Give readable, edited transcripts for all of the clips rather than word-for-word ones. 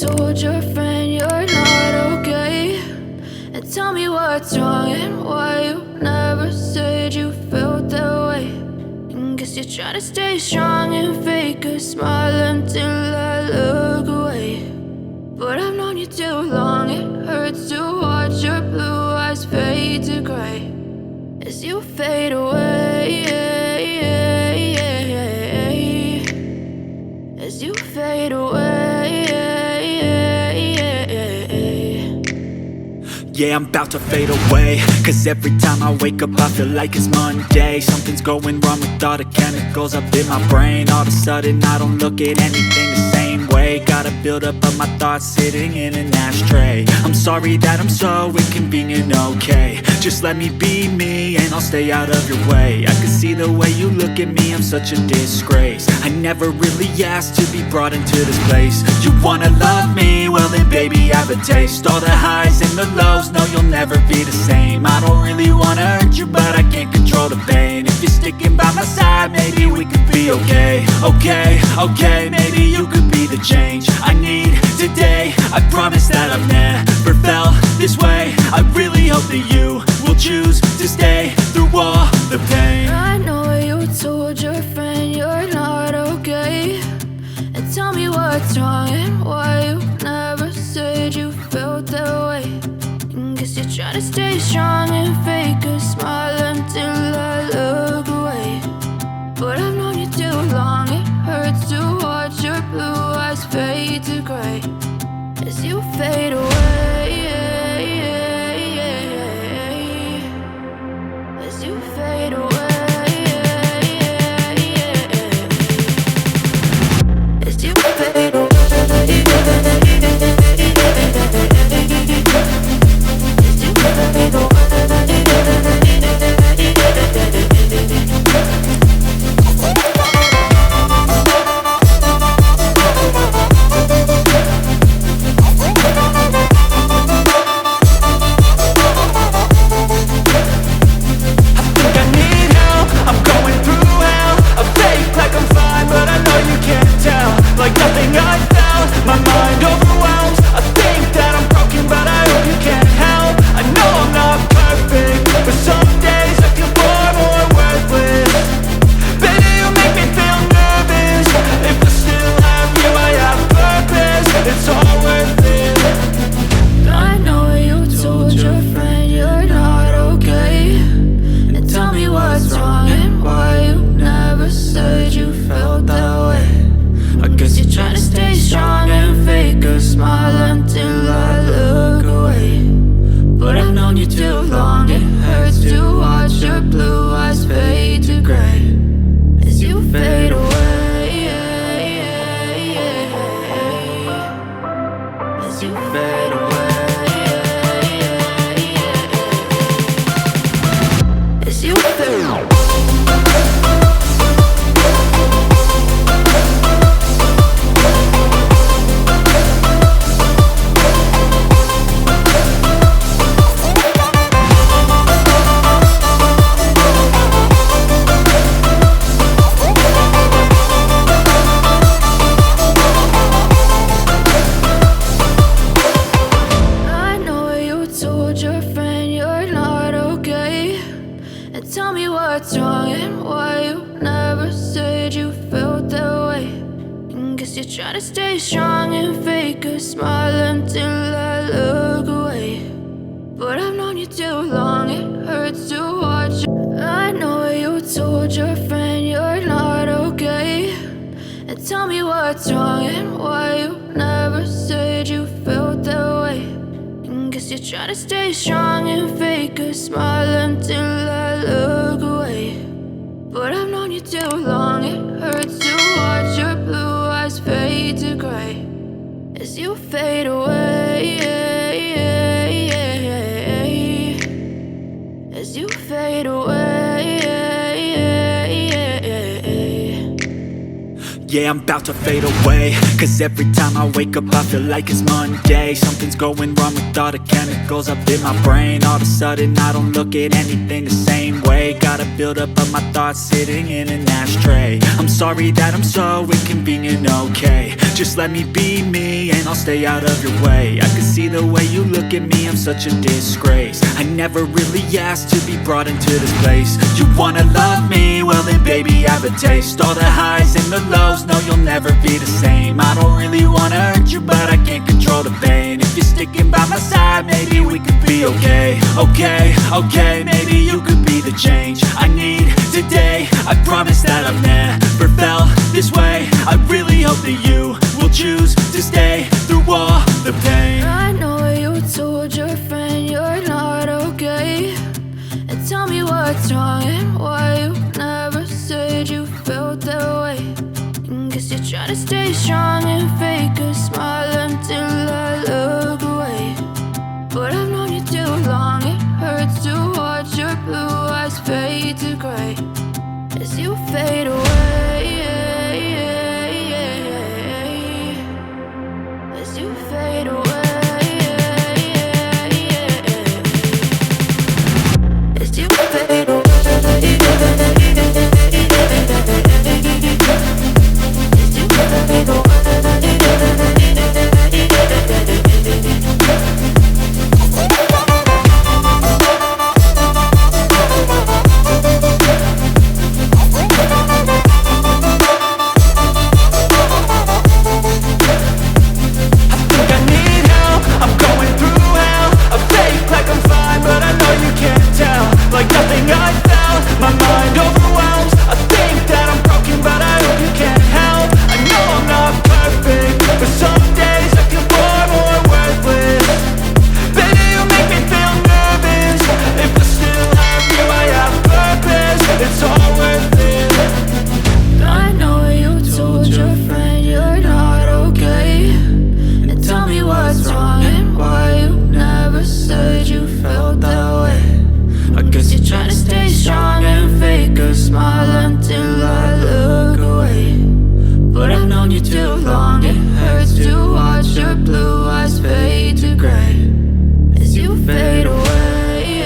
told your friend you're not okay? And tell me what's wrong and why you never said you felt that way. And guess you're trying to stay strong and fake a smile until I look away. But I've known you too long, it hurts to watch your blue eyes fade to gray as you fade away, as you fade away. Yeah, I'm about to fade away, cause every time I wake up I feel like it's Monday. Something's going wrong with all the chemicals up in my brain. All of a sudden I don't look at anything the same way. Got a buildup of my thoughts sitting in an ashtray. I'm sorry that I'm so inconvenient, okay? Just let me be me and I'll stay out of your way. I can see the way you look at me, I'm such a disgrace. I never really asked to be brought into this place. You wanna love me? Well then baby have a taste. All the highs and the lows, no you'll never be the same. I don't really wanna hurt you but I can't control the pain. If you're sticking by my side maybe we could be okay. Okay, maybe you could be the change I need today. I promise that I've never felt this way. I really hope that you will choose to stay through all the pain. I know you told your friend you're not okay. And tell me what's wrong and why you never said you felt that way. And guess you're trying to stay strong and fake a smile until I look away. But I've known you too long, it hurts to watch your blue eyes fade to gray as you fade away, as you fade away, as you fade away, as you fade away. Like nothing I felt, my mind overwhelms. I think that I'm broken, but I hope you can't help. I know I'm not perfect, but some days I feel far more worthless. Baby, you make me feel nervous. If I still have you, I have purpose. It's all worth it. I know you told your friend you're not okay. And tell me what's wrong and why you never said you felt that way. I guess you're trying to stay strong and fake a smile until I look away. But I've known you too long, it hurts to watch your blue eyes fade to gray as you fade away, as you fade away, as you fade away. Tell me what's wrong and why you never said you felt that way. And guess you're trying to stay strong and fake a smile until I look away. But I've known you too long, it hurts to watch. I know you told your friend you're not okay. And tell me what's wrong and why you never said you felt that way. And guess you're trying to stay strong and fake a smile until I look away. But I've known you too long, it hurts to watch your blue eyes fade to gray as you fade away, as you fade away. Yeah, I'm about to fade away, cause every time I wake up I feel like it's Monday. Something's going wrong with all the chemicals up in my brain. All of a sudden I don't look at anything the same way. Got a build up of my thoughts sitting in an ashtray. I'm sorry that I'm so inconvenient, okay. Just let me be me and I'll stay out of your way. I can see the way you look at me, I'm such a disgrace. I never really asked to be brought into this place. You wanna love me? Well then baby have a taste. All the highs and the lows, no you'll never be the same. I don't really wanna hurt you but I can't control the pain. If you're sticking by my side, maybe we could be okay. Okay, maybe you could be the change I need today. I promise that I've never felt this way. I really hope that you will choose to stay through all the pain. I know you told your friend you're not okay, and tell me what's wrong and why you never said you felt that way. And guess you're trying to stay strong and fake a smile until I look away. But I've known you too long, it hurts to watch your blue eyes fade to gray as you fade away. As you fade away. As you fade away. As you fade away. Like nothing I felt, my mind overwhelms. I think that I'm broken, but I hope you can't help. I know I'm not perfect, but some days I feel far more worthless. Baby, you make me feel nervous. If I still have you, I have purpose. It's all worth it. I know you told your friend you're not okay, and tell me what's wrong and why you never said you felt that way. I guess you're trying to stay strong and fake a smile until I look away. But I've known you too long, it hurts to watch your blue eyes fade to gray as you fade away.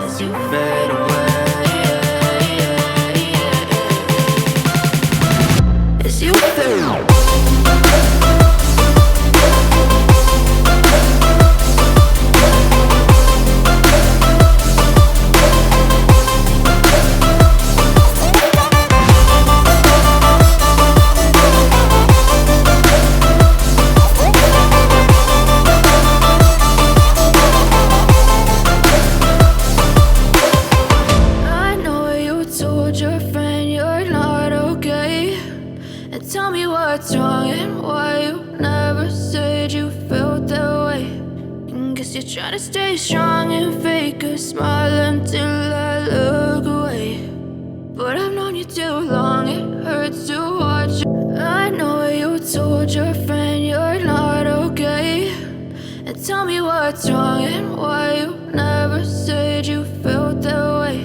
As you fade away. As you fade away. Tell me what's wrong and why you never said you felt that way. And guess you're trying to stay strong and fake a smile until I look away. But I've known you too long, it hurts to watch. I know you told your friend you're not okay, and tell me what's wrong and why you never said you felt that way.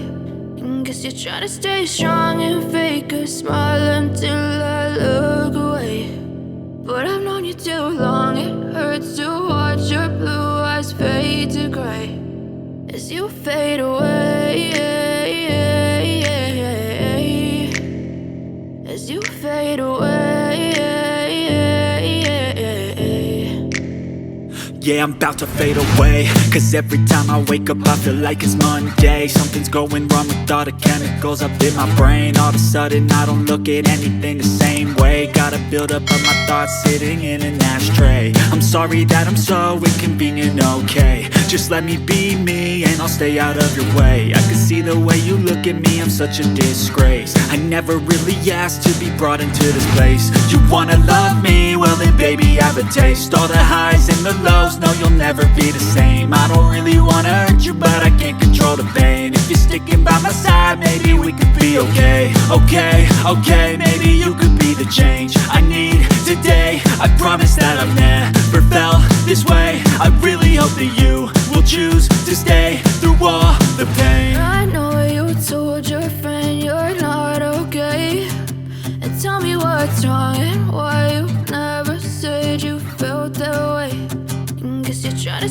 And guess you're trying to stay strong and fake a smile until I look away. But I've known you too long, it hurts to watch your blue eyes fade to gray as you fade away. As you fade away. Yeah, I'm about to fade away, cause every time I wake up I feel like it's Monday. Something's going wrong with all the chemicals up in my brain. All of a sudden I don't look at anything the same way. Got a build up of my thoughts sitting in an ashtray. I'm sorry that I'm so inconvenient, okay. Just let me be me and I'll stay out of your way. I can see the way you look at me, I'm such a disgrace. I never really asked to be brought into this place. You wanna love me? Well then baby have a taste. All the highs and the lows, no you'll never be the same. I don't really wanna hurt you but I can't control the pain. If you're sticking by my side, maybe we could be okay. Okay, maybe you could be the change I need today. I promise that I've never felt this way. I really hope that you will choose to stay through all the pain. I know you told your friend you're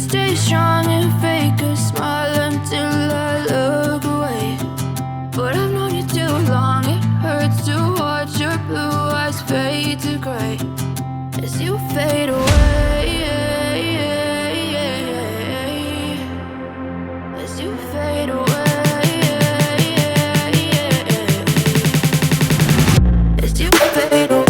stay strong and fake a smile until I look away. But I've known you too long, it hurts to watch your blue eyes fade to gray as you fade away. As you fade away. As you fade away.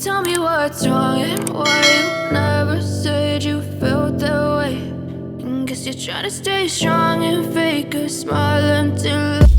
Tell me what's wrong and why you never said you felt that way. And guess you're trying to stay strong and fake a smile until